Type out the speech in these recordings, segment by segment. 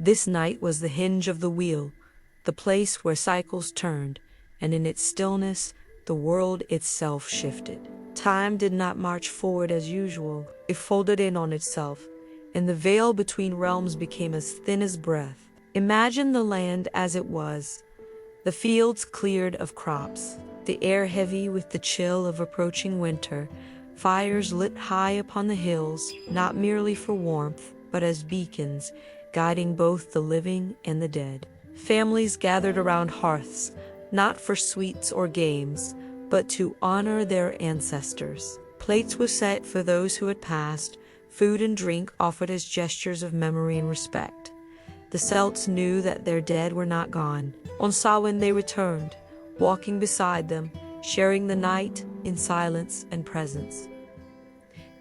This night was the hinge of the wheel, the place where cycles turned, and in its stillness, the world itself shifted. Time did not march forward as usual. It folded in on itself, and the veil between realms became as thin as breath. Imagine the land as it was, the fields cleared of crops, the air heavy with the chill of approaching winter, fires lit high upon the hills, not merely for warmth, but as beacons, guiding both the living and the dead. Families gathered around hearths, not for sweets or games, but to honor their ancestors. Plates were set for those who had passed, food and drink offered as gestures of memory and respect. The Celts knew that their dead were not gone. On Samhain they returned, walking beside them, sharing the night in silence and presence.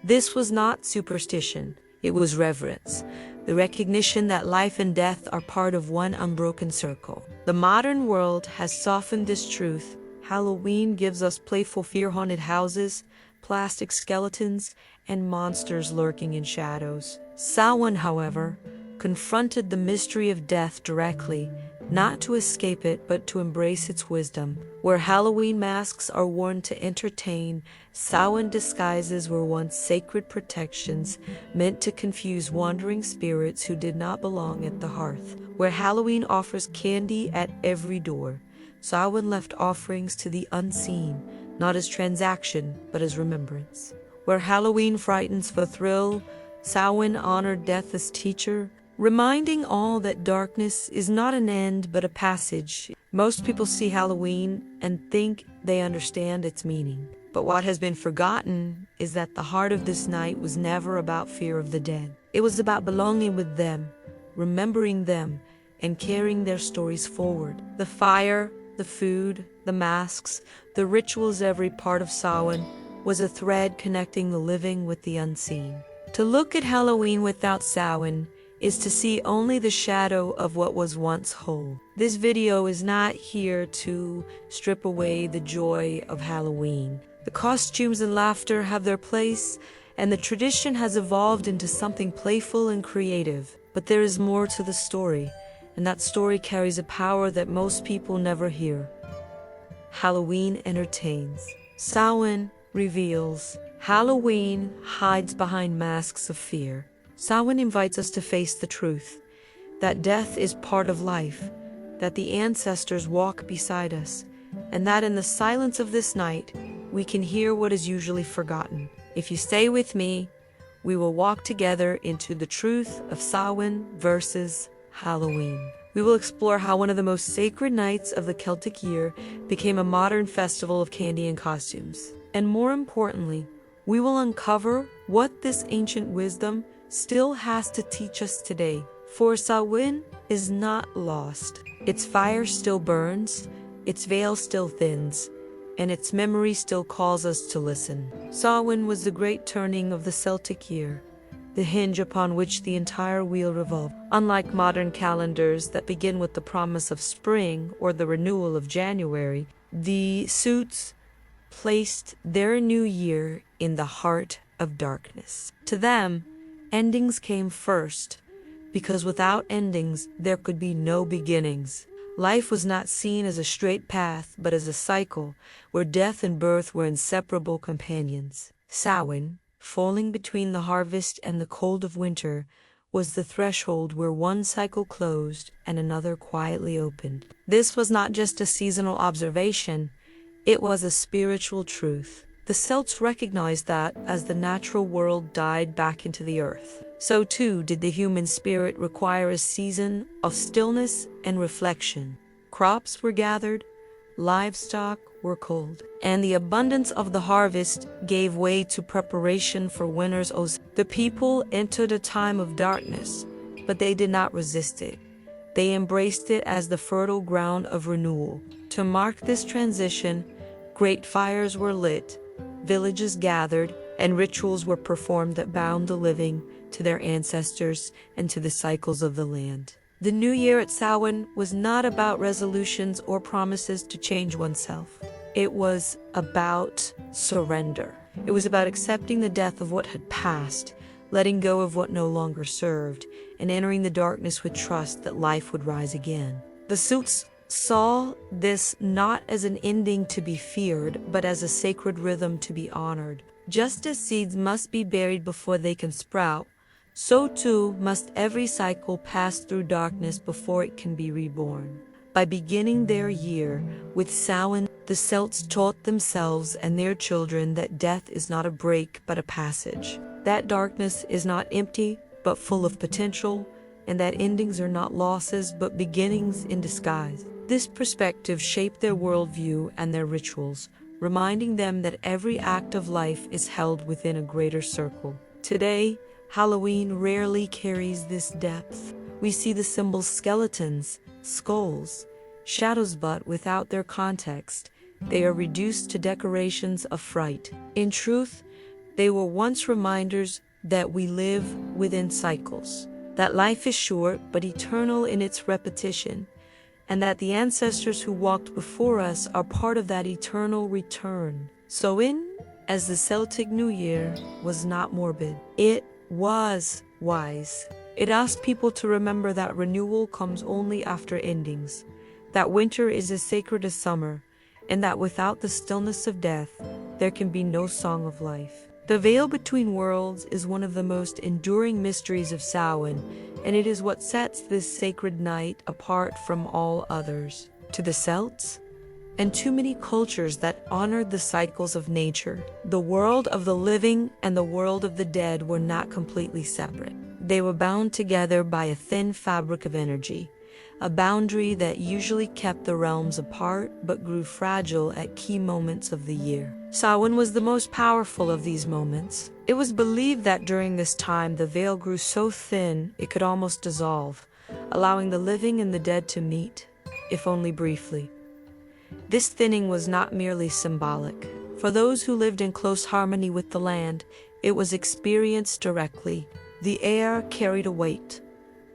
This was not superstition, it was reverence, the recognition that life and death are part of one unbroken circle. The modern world has softened this truth. Halloween gives us playful fear-haunted houses, plastic skeletons, and monsters lurking in shadows. Samhain, however, confronted the mystery of death directly, not to escape it, but to embrace its wisdom. Where Halloween masks are worn to entertain, Samhain disguises were once sacred protections meant to confuse wandering spirits who did not belong at the hearth. Where Halloween offers candy at every door, Samhain left offerings to the unseen, not as transaction, but as remembrance. Where Halloween frightens for thrill, Samhain honored death as teacher, reminding all that darkness is not an end but a passage. Most people see Halloween and think they understand its meaning. But what has been forgotten is that the heart of this night was never about fear of the dead. It was about belonging with them, remembering them, and carrying their stories forward. The fire, the food, the masks, the rituals, every part of Samhain was a thread connecting the living with the unseen. To look at Halloween without Samhain is to see only the shadow of what was once whole. This video is not here to strip away the joy of Halloween. The costumes and laughter have their place, and the tradition has evolved into something playful and creative. But there is more to the story, and that story carries a power that most people never hear. Halloween entertains. Samhain reveals. Halloween hides behind masks of fear. Samhain invites us to face the truth, that death is part of life, that the ancestors walk beside us, and that in the silence of this night, we can hear what is usually forgotten. If you stay with me, we will walk together into the truth of Samhain versus Halloween. We will explore how one of the most sacred nights of the Celtic year became a modern festival of candy and costumes. And more importantly, we will uncover what this ancient wisdom still has to teach us today. For Samhain is not lost. Its fire still burns, its veil still thins, and its memory still calls us to listen. Samhain was the great turning of the Celtic year, the hinge upon which the entire wheel revolved. Unlike modern calendars that begin with the promise of spring or the renewal of January, the Celts placed their new year in the heart of darkness. To them, endings came first, because without endings, there could be no beginnings. Life was not seen as a straight path, but as a cycle, where death and birth were inseparable companions. Samhain, falling between the harvest and the cold of winter, was the threshold where one cycle closed and another quietly opened. This was not just a seasonal observation, it was a spiritual truth. The Celts recognized that as the natural world died back into the earth, so too did the human spirit require a season of stillness and reflection. Crops were gathered, livestock were culled, and the abundance of the harvest gave way to preparation for winter's onset. The people entered a time of darkness, but they did not resist it. They embraced it as the fertile ground of renewal. To mark this transition, great fires were lit, villages gathered, and rituals were performed that bound the living to their ancestors and to the cycles of the land. The new year at Samhain was not about resolutions or promises to change oneself. It was about surrender. It was about accepting the death of what had passed, letting go of what no longer served, and entering the darkness with trust that life would rise again. The Suits saw this not as an ending to be feared, but as a sacred rhythm to be honored. Just as seeds must be buried before they can sprout, so too must every cycle pass through darkness before it can be reborn. By beginning their year with Samhain, the Celts taught themselves and their children that death is not a break but a passage, that darkness is not empty but full of potential, and that endings are not losses but beginnings in disguise. This perspective shaped their worldview and their rituals, reminding them that every act of life is held within a greater circle. Today, Halloween rarely carries this depth. We see the symbols skeletons, skulls, shadows, but without their context, they are reduced to decorations of fright. In truth, they were once reminders that we live within cycles, that life is short but eternal in its repetition, and that the ancestors who walked before us are part of that eternal return. Samhain, as the Celtic New Year, was not morbid. It was wise. It asked people to remember that renewal comes only after endings, that winter is as sacred as summer, and that without the stillness of death, there can be no song of life. The veil between worlds is one of the most enduring mysteries of Samhain, and it is what sets this sacred night apart from all others. To the Celts, and too many cultures that honored the cycles of nature, the world of the living and the world of the dead were not completely separate. They were bound together by a thin fabric of energy, a boundary that usually kept the realms apart but grew fragile at key moments of the year. Samhain was the most powerful of these moments. It was believed that during this time the veil grew so thin it could almost dissolve, allowing the living and the dead to meet, if only briefly. This thinning was not merely symbolic. For those who lived in close harmony with the land, it was experienced directly. The air carried a weight.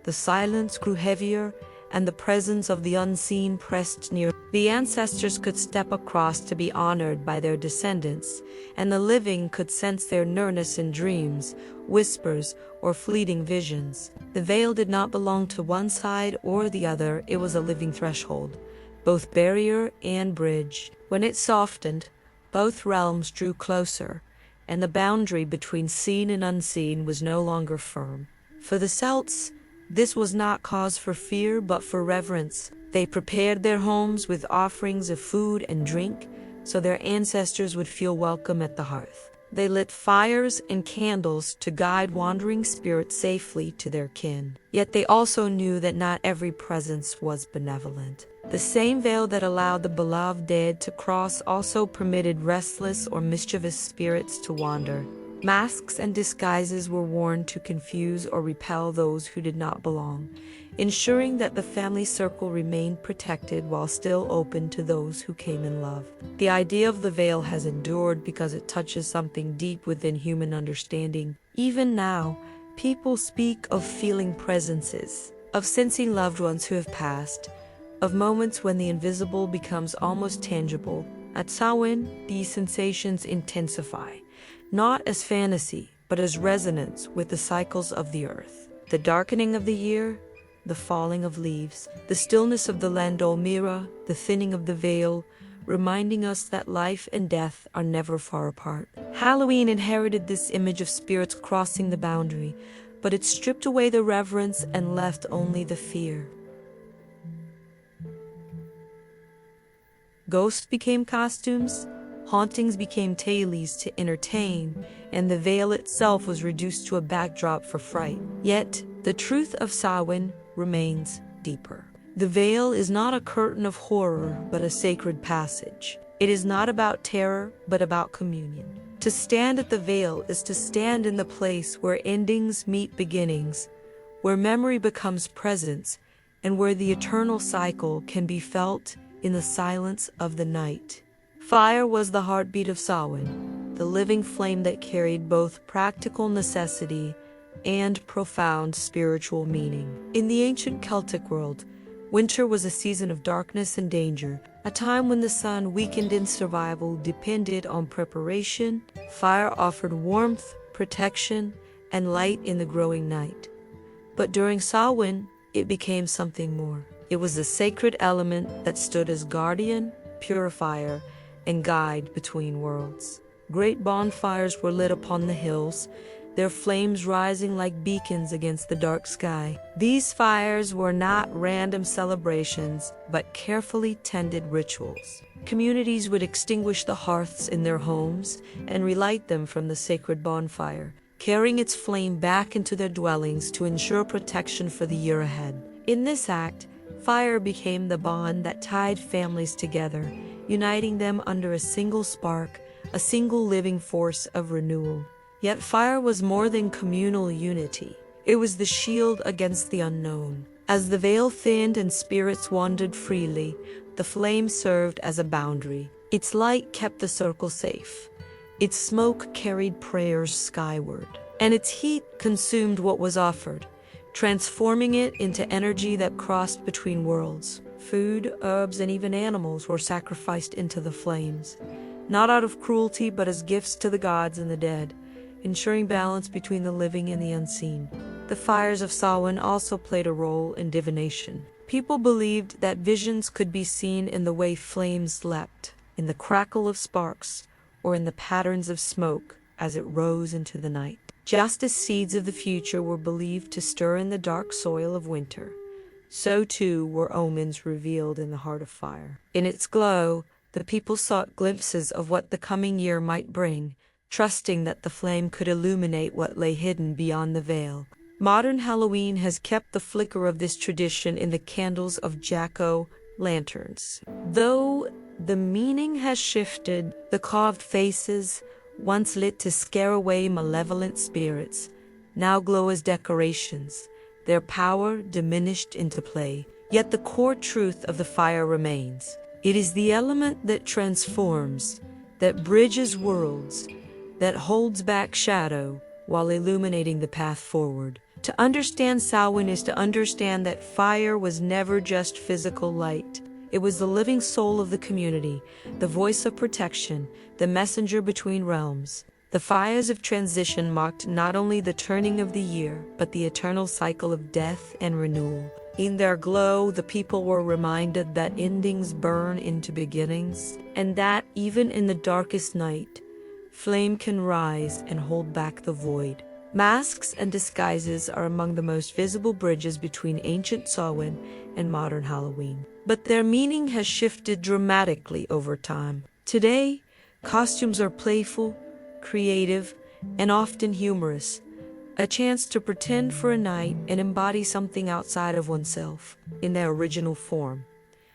The silence grew heavier, and the presence of the unseen pressed near. The ancestors could step across to be honored by their descendants, and the living could sense their nearness in dreams, whispers, or fleeting visions. The veil did not belong to one side or the other, it was a living threshold, both barrier and bridge. When it softened, both realms drew closer, and the boundary between seen and unseen was no longer firm. For the Celts, this was not cause for fear but for reverence. They prepared their homes with offerings of food and drink, so their ancestors would feel welcome at the hearth. They lit fires and candles to guide wandering spirits safely to their kin. Yet they also knew that not every presence was benevolent. The same veil that allowed the beloved dead to cross also permitted restless or mischievous spirits to wander. Masks and disguises were worn to confuse or repel those who did not belong, ensuring that the family circle remained protected while still open to those who came in love. The idea of the veil has endured because it touches something deep within human understanding. Even now, people speak of feeling presences, of sensing loved ones who have passed, of moments when the invisible becomes almost tangible. At Samhain, these sensations intensify, not as fantasy, but as resonance with the cycles of the earth. The darkening of the year, the falling of leaves, the stillness of the Landomira, the thinning of the veil, reminding us that life and death are never far apart. Halloween inherited this image of spirits crossing the boundary, but it stripped away the reverence and left only the fear. Ghosts became costumes, hauntings became tales to entertain, and the veil itself was reduced to a backdrop for fright. Yet, the truth of Samhain remains deeper. The veil is not a curtain of horror, but a sacred passage. It is not about terror, but about communion. To stand at the veil is to stand in the place where endings meet beginnings, where memory becomes presence, and where the eternal cycle can be felt in the silence of the night. Fire was the heartbeat of Samhain, the living flame that carried both practical necessity and profound spiritual meaning. In the ancient Celtic world, winter was a season of darkness and danger, a time when the sun, weakened in survival, depended on preparation. Fire offered warmth, protection, and light in the growing night. But during Samhain, it became something more. It was the sacred element that stood as guardian, purifier, and guide between worlds. Great bonfires were lit upon the hills, their flames rising like beacons against the dark sky. These fires were not random celebrations, but carefully tended rituals. Communities would extinguish the hearths in their homes and relight them from the sacred bonfire, carrying its flame back into their dwellings to ensure protection for the year ahead. In this act, fire became the bond that tied families together, uniting them under a single spark, a single living force of renewal. Yet fire was more than communal unity. It was the shield against the unknown. As the veil thinned and spirits wandered freely, the flame served as a boundary. Its light kept the circle safe. Its smoke carried prayers skyward, and its heat consumed what was offered, transforming it into energy that crossed between worlds. Food, herbs, and even animals were sacrificed into the flames, not out of cruelty but as gifts to the gods and the dead, ensuring balance between the living and the unseen. The fires of Samhain also played a role in divination. People believed that visions could be seen in the way flames leapt, in the crackle of sparks, or in the patterns of smoke as it rose into the night. Just as seeds of the future were believed to stir in the dark soil of winter, so too were omens revealed in the heart of fire. In its glow, the people sought glimpses of what the coming year might bring, trusting that the flame could illuminate what lay hidden beyond the veil. Modern Halloween has kept the flicker of this tradition in the candles of jack-o'-lanterns. Though the meaning has shifted, the carved faces, once lit to scare away malevolent spirits, now glow as decorations, their power diminished into play. Yet the core truth of the fire remains. It is the element that transforms, that bridges worlds, that holds back shadow while illuminating the path forward. To understand Samhain is to understand that fire was never just physical light. It was the living soul of the community, the voice of protection, the messenger between realms. The fires of transition marked not only the turning of the year, but the eternal cycle of death and renewal. In their glow, the people were reminded that endings burn into beginnings, and that even in the darkest night, flame can rise and hold back the void. Masks and disguises are among the most visible bridges between ancient Samhain and modern Halloween. But their meaning has shifted dramatically over time. Today, costumes are playful, creative, and often humorous, a chance to pretend for a night and embody something outside of oneself in their original form.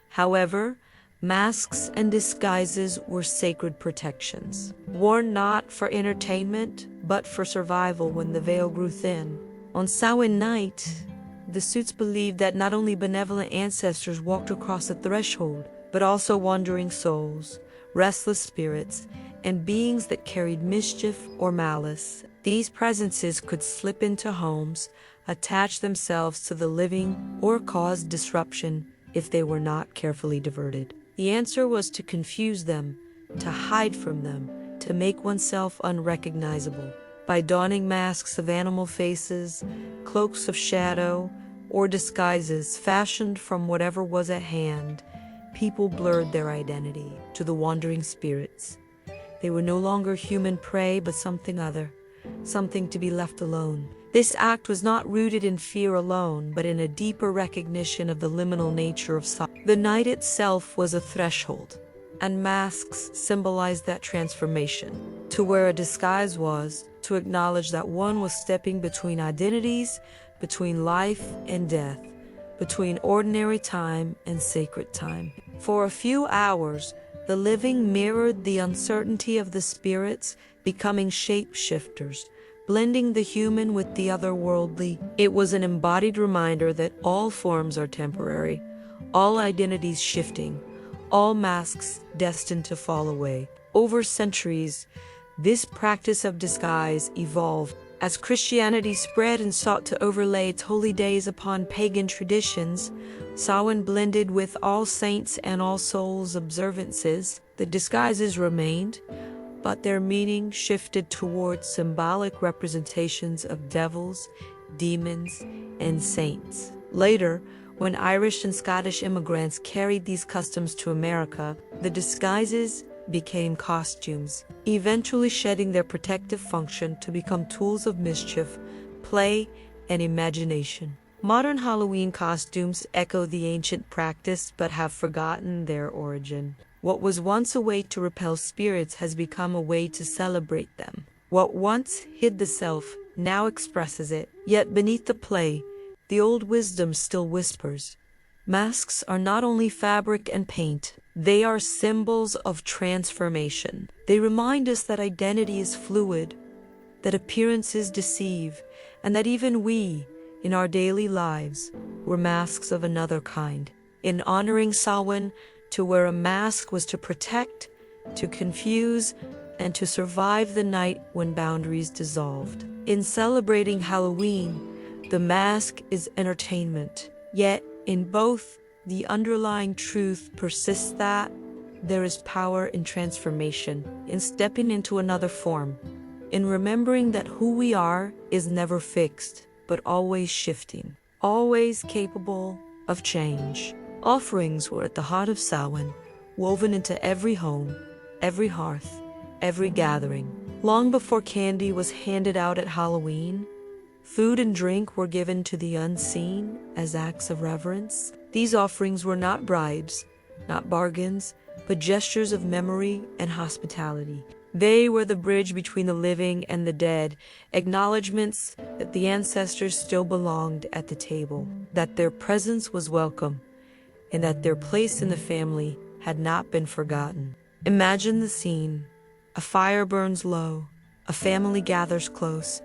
However, masks and disguises were sacred protections, worn not for entertainment, but for survival when the veil grew thin. On Samhain night, the suits believed that not only benevolent ancestors walked across the threshold, but also wandering souls, restless spirits, and beings that carried mischief or malice. These presences could slip into homes, attach themselves to the living, or cause disruption if they were not carefully diverted. The answer was to confuse them, to hide from them, to make oneself unrecognizable. By donning masks of animal faces, cloaks of shadow, or disguises fashioned from whatever was at hand, people blurred their identity to the wandering spirits. They were no longer human prey, but something other, something to be left alone. This act was not rooted in fear alone, but in a deeper recognition of the liminal nature of Samhain. The night itself was a threshold, and masks symbolized that transformation. To wear a disguise was to acknowledge that one was stepping between identities, between life and death, between ordinary time and sacred time. For a few hours, the living mirrored the uncertainty of the spirits, becoming shape-shifters, blending the human with the otherworldly. It was an embodied reminder that all forms are temporary, all identities shifting, all masks destined to fall away. Over centuries, this practice of disguise evolved. As Christianity spread and sought to overlay its holy days upon pagan traditions, Samhain blended with All Saints and All Souls observances. The disguises remained, but their meaning shifted towards symbolic representations of devils, demons, and saints. Later, when Irish and Scottish immigrants carried these customs to America, the disguises became costumes, eventually shedding their protective function to become tools of mischief, play, and imagination. Modern Halloween costumes echo the ancient practice but have forgotten their origin. What was once a way to repel spirits has become a way to celebrate them. What once hid the self now expresses it. Yet beneath the play, the old wisdom still whispers. Masks are not only fabric and paint, they are symbols of transformation. They remind us that identity is fluid, that appearances deceive, and that even we, in our daily lives, were masks of another kind. In honoring Samhain, to wear a mask was to protect, to confuse, and to survive the night when boundaries dissolved. In celebrating Halloween, the mask is entertainment. Yet, in both, the underlying truth persists that there is power in transformation, in stepping into another form, in remembering that who we are is never fixed, but always shifting, always capable of change. Offerings were at the heart of Samhain, woven into every home, every hearth, every gathering. Long before candy was handed out at Halloween, food and drink were given to the unseen as acts of reverence. These offerings were not bribes, not bargains, but gestures of memory and hospitality. They were the bridge between the living and the dead, acknowledgments that the ancestors still belonged at the table, that their presence was welcome, and that their place in the family had not been forgotten. Imagine the scene. A fire burns low, a family gathers close,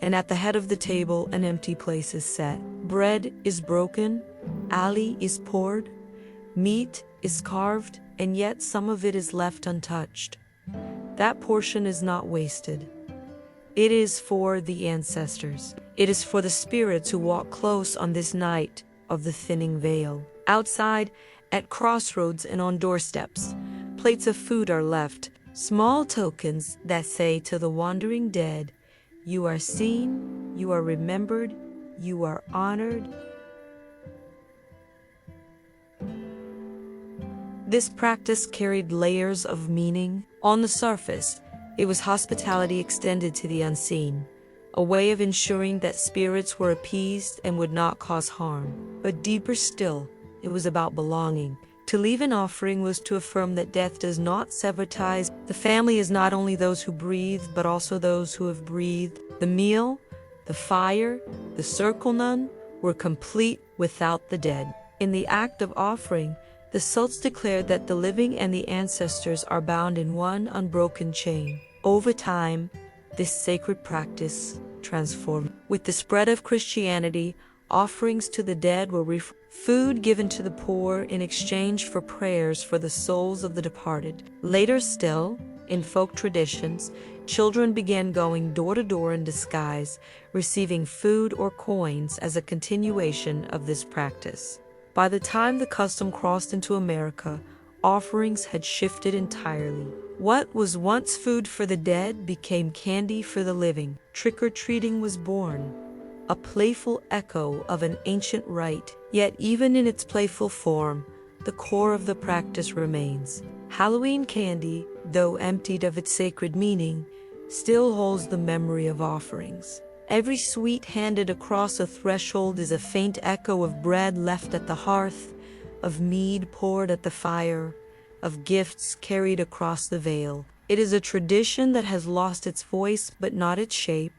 and at the head of the table an empty place is set. Bread is broken, ali is poured, meat is carved, and yet some of it is left untouched. That portion is not wasted. It is for the ancestors. It is for the spirits who walk close on this night of the thinning veil. Outside, at crossroads and on doorsteps, plates of food are left, small tokens that say to the wandering dead, you are seen, you are remembered, you are honored. This practice carried layers of meaning. On the surface, it was hospitality extended to the unseen, a way of ensuring that spirits were appeased and would not cause harm. But deeper still, it was about belonging. To leave an offering was to affirm that death does not sever ties. The family is not only those who breathe, but also those who have breathed. The meal, the fire, the circle nun were complete without the dead. In the act of offering, the Celts declared that the living and the ancestors are bound in one unbroken chain. Over time, this sacred practice transformed. With the spread of Christianity, offerings to the dead were food given to the poor in exchange for prayers for the souls of the departed. Later still, in folk traditions, children began going door to door in disguise, receiving food or coins as a continuation of this practice. By the time the custom crossed into America, offerings had shifted entirely. What was once food for the dead became candy for the living. Trick-or-treating was born, a playful echo of an ancient rite. Yet even in its playful form, the core of the practice remains. Halloween candy, though emptied of its sacred meaning, still holds the memory of offerings. Every sweet handed across a threshold is a faint echo of bread left at the hearth, of mead poured at the fire, of gifts carried across the veil. It is a tradition that has lost its voice but not its shape,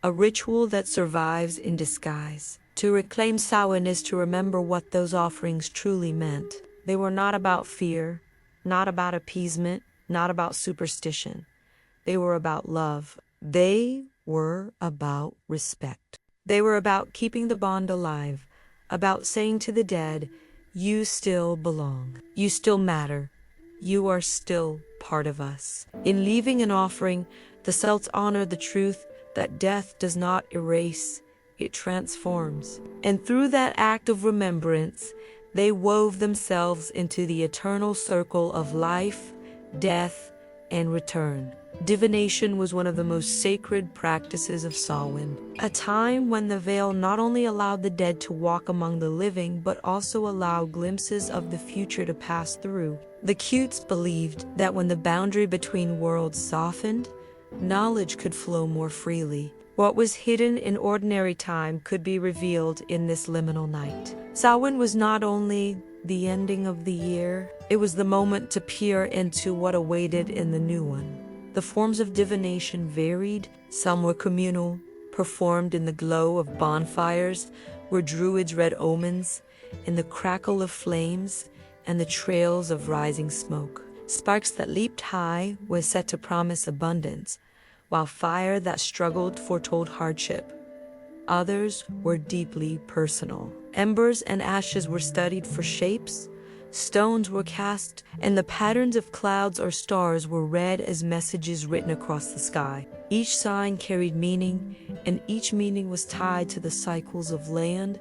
a ritual that survives in disguise. To reclaim Samhain is to remember what those offerings truly meant. They were not about fear, not about appeasement, not about superstition. They were about love. They were about respect. They were about keeping the bond alive, about saying to the dead, you still belong. You still matter. You are still part of us. In leaving an offering, the Celts honored the truth that death does not erase, it transforms. And through that act of remembrance, they wove themselves into the eternal circle of life, death, and return. Divination was one of the most sacred practices of Samhain, a time when the veil not only allowed the dead to walk among the living but also allowed glimpses of the future to pass through. The Cutes believed that when the boundary between worlds softened, knowledge could flow more freely. What was hidden in ordinary time could be revealed in this liminal night. Samhain was not only the ending of the year, it was the moment to peer into what awaited in the new one. The forms of divination varied. Some were communal, performed in the glow of bonfires, where druids read omens, in the crackle of flames, and the trails of rising smoke. Sparks that leaped high were set to promise abundance, while fire that struggled foretold hardship. Others were deeply personal. Embers and ashes were studied for shapes, stones were cast, and the patterns of clouds or stars were read as messages written across the sky. Each sign carried meaning, and each meaning was tied to the cycles of land,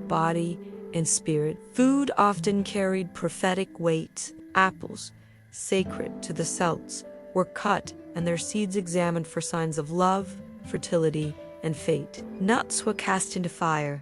body, and spirit. Food often carried prophetic weight. Apples, sacred to the Celts, were cut and their seeds examined for signs of love, fertility, and fate. Nuts were cast into fire,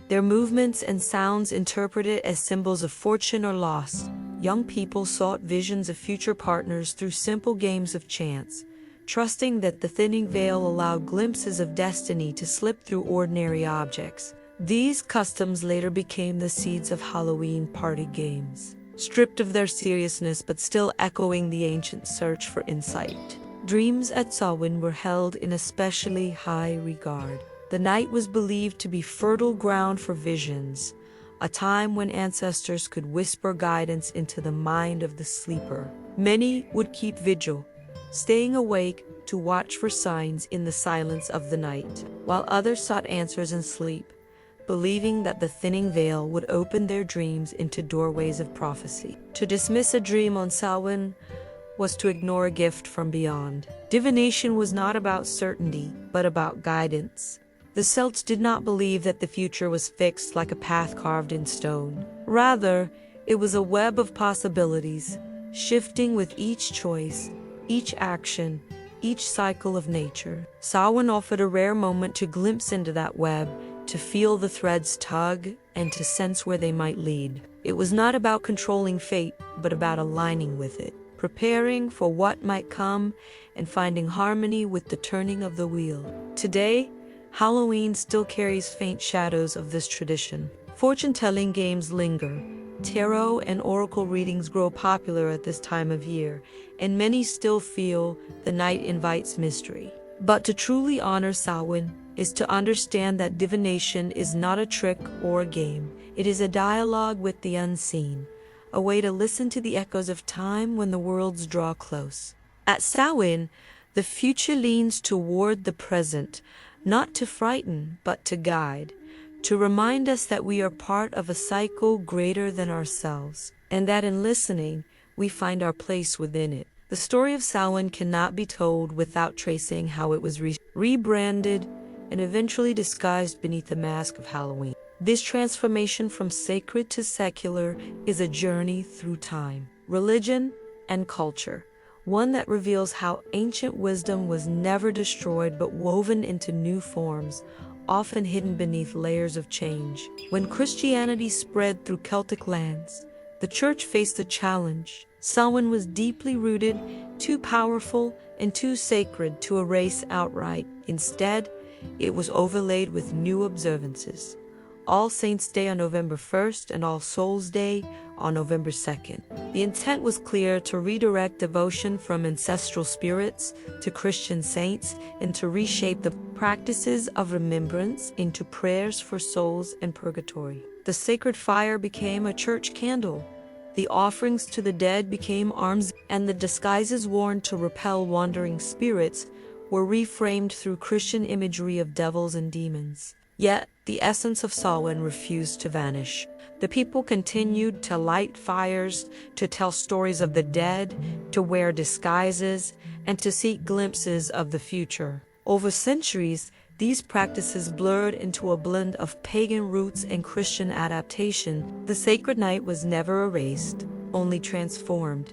their movements and sounds interpreted as symbols of fortune or loss. Young people sought visions of future partners through simple games of chance, trusting that the thinning veil allowed glimpses of destiny to slip through ordinary objects. These customs later became the seeds of Halloween party games, stripped of their seriousness but still echoing the ancient search for insight. Dreams at Samhain were held in especially high regard. The night was believed to be fertile ground for visions, a time when ancestors could whisper guidance into the mind of the sleeper. Many would keep vigil, staying awake to watch for signs in the silence of the night, while others sought answers in sleep, believing that the thinning veil would open their dreams into doorways of prophecy. To dismiss a dream on Samhain was to ignore a gift from beyond. Divination was not about certainty, but about guidance. The Celts did not believe that the future was fixed like a path carved in stone. Rather, it was a web of possibilities, shifting with each choice, each action, each cycle of nature. Samhain offered a rare moment to glimpse into that web, to feel the threads tug, and to sense where they might lead. It was not about controlling fate, but about aligning with it, preparing for what might come, and finding harmony with the turning of the wheel. Today, Halloween still carries faint shadows of this tradition. Fortune-telling games linger. Tarot and oracle readings grow popular at this time of year, and many still feel the night invites mystery. But to truly honor Samhain is to understand that divination is not a trick or a game. It is a dialogue with the unseen, a way to listen to the echoes of time when the worlds draw close. At Samhain, the future leans toward the present, not to frighten, but to guide, to remind us that we are part of a cycle greater than ourselves, and that in listening, we find our place within it. The story of Samhain cannot be told without tracing how it was rebranded and eventually disguised beneath the mask of Halloween. This transformation from sacred to secular is a journey through time, religion, and culture, one that reveals how ancient wisdom was never destroyed but woven into new forms, often hidden beneath layers of change. When Christianity spread through Celtic lands, the church faced a challenge. Samhain was deeply rooted, too powerful, and too sacred to erase outright. Instead, it was overlaid with new observances. All Saints' Day on November 1st and All Souls' Day on November 2nd. The intent was clear: to redirect devotion from ancestral spirits to Christian saints, and to reshape the practices of remembrance into prayers for souls in purgatory. The sacred fire became a church candle. The offerings to the dead became arms, and the disguises worn to repel wandering spirits were reframed through Christian imagery of devils and demons. Yet, the essence of Samhain refused to vanish. The people continued to light fires, to tell stories of the dead, to wear disguises, and to seek glimpses of the future. Over centuries, these practices blurred into a blend of pagan roots and Christian adaptation. The sacred night was never erased, only transformed.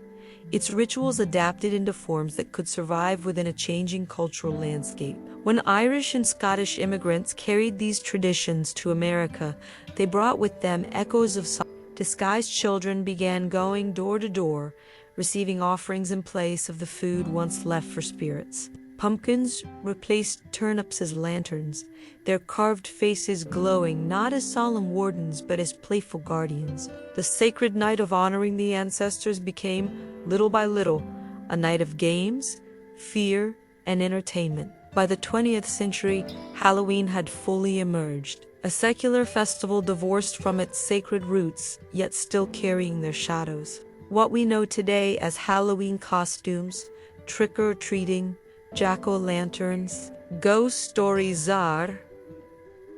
its rituals adapted into forms that could survive within a changing cultural landscape. When Irish and Scottish immigrants carried these traditions to America, they brought with them echoes of disguised children began going door to door, receiving offerings in place of the food once left for spirits. Pumpkins replaced turnips as lanterns, their carved faces glowing not as solemn wardens but as playful guardians. The sacred night of honoring the ancestors became, little by little, a night of games, fear, and entertainment. By the 20th century, Halloween had fully emerged, a secular festival divorced from its sacred roots, yet still carrying their shadows. What we know today as Halloween costumes, trick-or-treating, jack-o'-lanterns, ghost stories are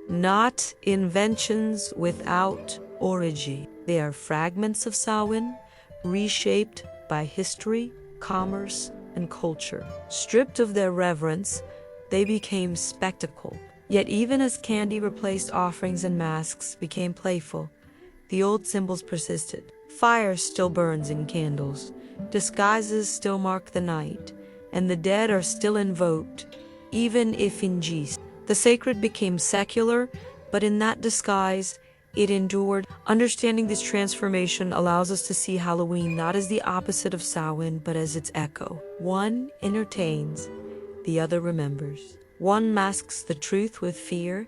not inventions without origin. They are fragments of Samhain, reshaped by history, commerce, and culture. Stripped of their reverence, they became spectacle. Yet even as candy replaced offerings and masks became playful, the old symbols persisted. Fire still burns in candles, disguises still mark the night, and the dead are still invoked, even if in jest. The sacred became secular, but in that disguise, it endured. Understanding this transformation allows us to see Halloween not as the opposite of Samhain, but as its echo. One entertains, the other remembers. One masks the truth with fear,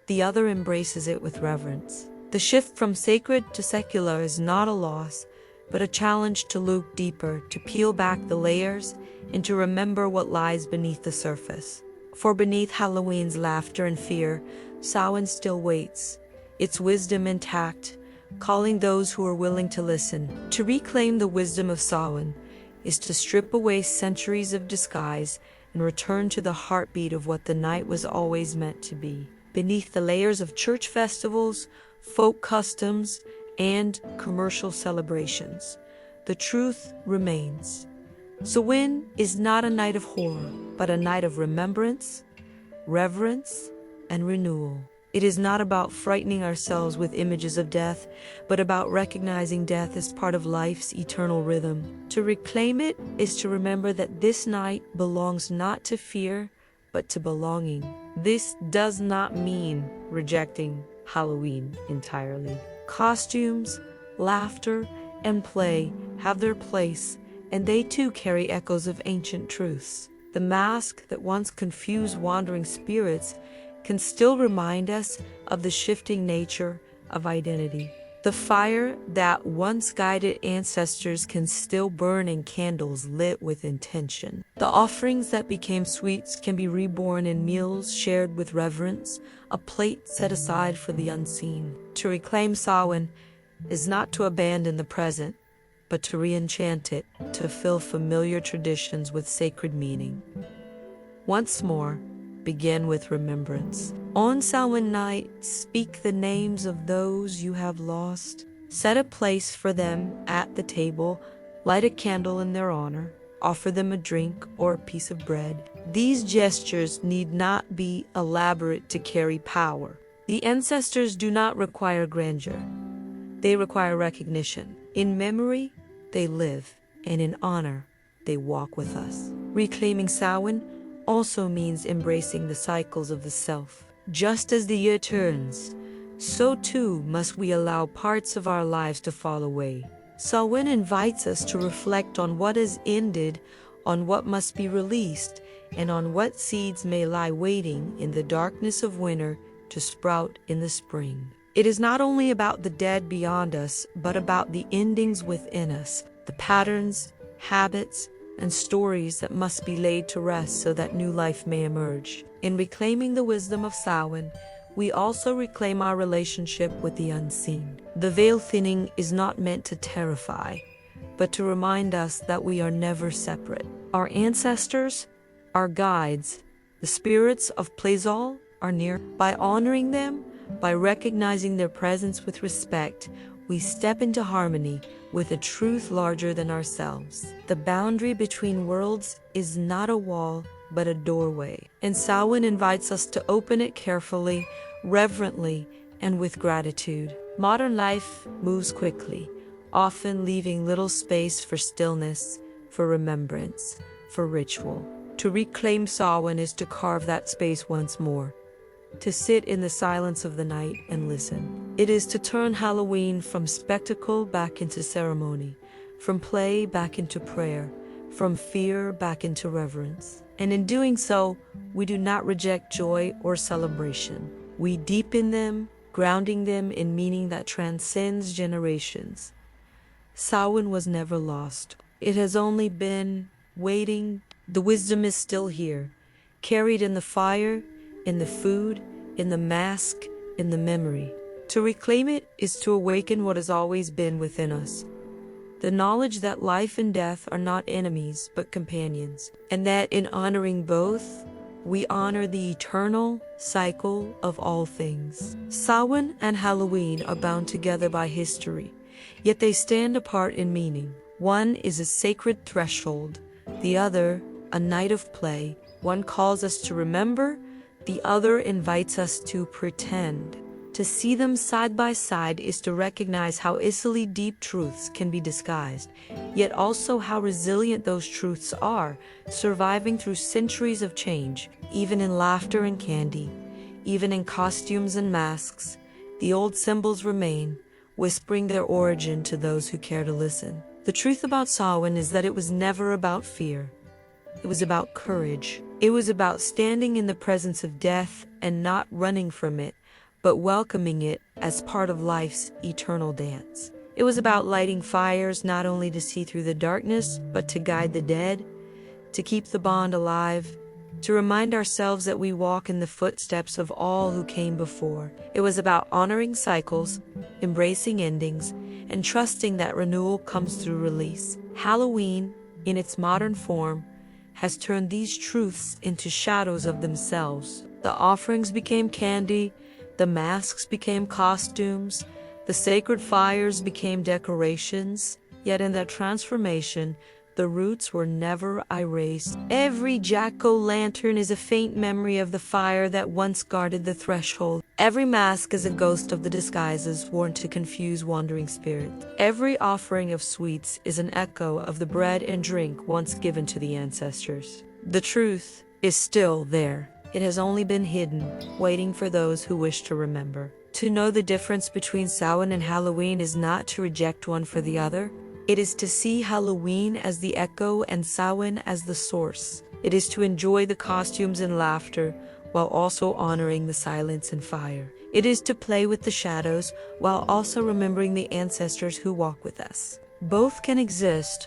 the other embraces it with reverence. The shift from sacred to secular is not a loss, but a challenge to look deeper, to peel back the layers, and to remember what lies beneath the surface. For beneath Halloween's laughter and fear, Samhain still waits, its wisdom intact, calling those who are willing to listen. To reclaim the wisdom of Samhain is to strip away centuries of disguise and return to the heartbeat of what the night was always meant to be. Beneath the layers of church festivals, folk customs, and commercial celebrations, the truth remains. Samhain is not a night of horror, but a night of remembrance, reverence, and renewal. It is not about frightening ourselves with images of death, but about recognizing death as part of life's eternal rhythm. To reclaim it is to remember that this night belongs not to fear, but to belonging. This does not mean rejecting Halloween entirely. Costumes, laughter, and play have their place, and they too carry echoes of ancient truths. The mask that once confused wandering spirits can still remind us of the shifting nature of identity. The fire that once guided ancestors can still burn in candles lit with intention. The offerings that became sweets can be reborn in meals shared with reverence, a plate set aside for the unseen. To reclaim Samhain is not to abandon the present, but to re-enchant it, to fill familiar traditions with sacred meaning. Once more, begin with remembrance. On Samhain night, speak the names of those you have lost. Set a place for them at the table, light a candle in their honor, offer them a drink or a piece of bread. These gestures need not be elaborate to carry power. The ancestors do not require grandeur. They require recognition. In memory, they live, and in honor, they walk with us. Reclaiming Samhain also means embracing the cycles of the self. Just as the year turns, so too must we allow parts of our lives to fall away. Samhain invites us to reflect on what has ended, on what must be released, and on what seeds may lie waiting in the darkness of winter to sprout in the spring. It is not only about the dead beyond us, but about the endings within us, the patterns, habits, and stories that must be laid to rest so that new life may emerge. In reclaiming the wisdom of Samhain, we also reclaim our relationship with the unseen. The veil thinning is not meant to terrify, but to remind us that we are never separate. Our ancestors, our guides, the spirits of Plezal are near. By honoring them, by recognizing their presence with respect, we step into harmony with a truth larger than ourselves. The boundary between worlds is not a wall, but a doorway. And Samhain invites us to open it carefully, reverently, and with gratitude. Modern life moves quickly, often leaving little space for stillness, for remembrance, for ritual. To reclaim Samhain is to carve that space once more, to sit in the silence of the night and listen. It is to turn Halloween from spectacle back into ceremony, from play back into prayer, from fear back into reverence. And in doing so, we do not reject joy or celebration. We deepen them, grounding them in meaning that transcends generations. Samhain was never lost. It has only been waiting. The wisdom is still here, carried in the fire, in the food, in the mask, in the memory. To reclaim it is to awaken what has always been within us. The knowledge that life and death are not enemies, but companions, and that in honoring both, we honor the eternal cycle of all things. Samhain and Halloween are bound together by history, yet they stand apart in meaning. One is a sacred threshold, the other a night of play. One calls us to remember, the other invites us to pretend. To see them side by side is to recognize how easily deep truths can be disguised, yet also how resilient those truths are, surviving through centuries of change. Even in laughter and candy, even in costumes and masks, the old symbols remain, whispering their origin to those who care to listen. The truth about Samhain is that it was never about fear. It was about courage. It was about standing in the presence of death and not running from it, but welcoming it as part of life's eternal dance. It was about lighting fires not only to see through the darkness, but to guide the dead, to keep the bond alive, to remind ourselves that we walk in the footsteps of all who came before. It was about honoring cycles, embracing endings, and trusting that renewal comes through release. Halloween, in its modern form, has turned these truths into shadows of themselves. The offerings became candy, the masks became costumes, the sacred fires became decorations, yet in that transformation, the roots were never erased. Every jack-o'-lantern is a faint memory of the fire that once guarded the threshold. Every mask is a ghost of the disguises worn to confuse wandering spirits. Every offering of sweets is an echo of the bread and drink once given to the ancestors. The truth is still there. It has only been hidden, waiting for those who wish to remember. To know the difference between Samhain and Halloween is not to reject one for the other. It is to see Halloween as the echo and Samhain as the source. It is to enjoy the costumes and laughter while also honoring the silence and fire. It is to play with the shadows while also remembering the ancestors who walk with us. Both can exist,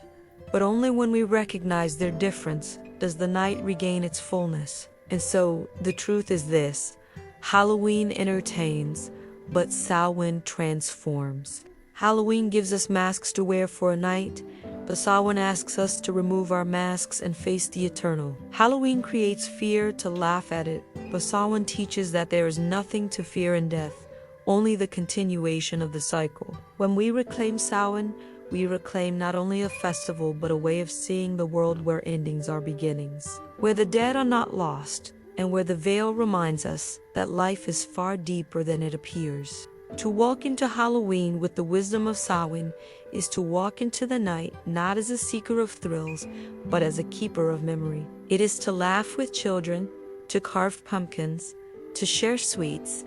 but only when we recognize their difference does the night regain its fullness. And so, the truth is this: Halloween entertains, but Samhain transforms. Halloween gives us masks to wear for a night, but Samhain asks us to remove our masks and face the eternal. Halloween creates fear to laugh at it, but Samhain teaches that there is nothing to fear in death, only the continuation of the cycle. When we reclaim Samhain, we reclaim not only a festival, but a way of seeing the world where endings are beginnings, where the dead are not lost, and where the veil reminds us that life is far deeper than it appears. To walk into Halloween with the wisdom of Samhain is to walk into the night not as a seeker of thrills, but as a keeper of memory. It is to laugh with children, to carve pumpkins, to share sweets,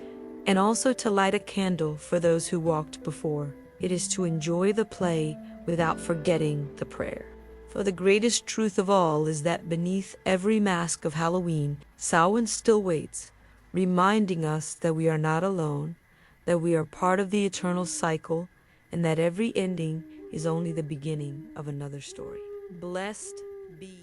and also to light a candle for those who walked before. It is to enjoy the play without forgetting the prayer. For the greatest truth of all is that beneath every mask of Halloween, Samhain still waits, reminding us that we are not alone, that we are part of the eternal cycle, and that every ending is only the beginning of another story. Blessed be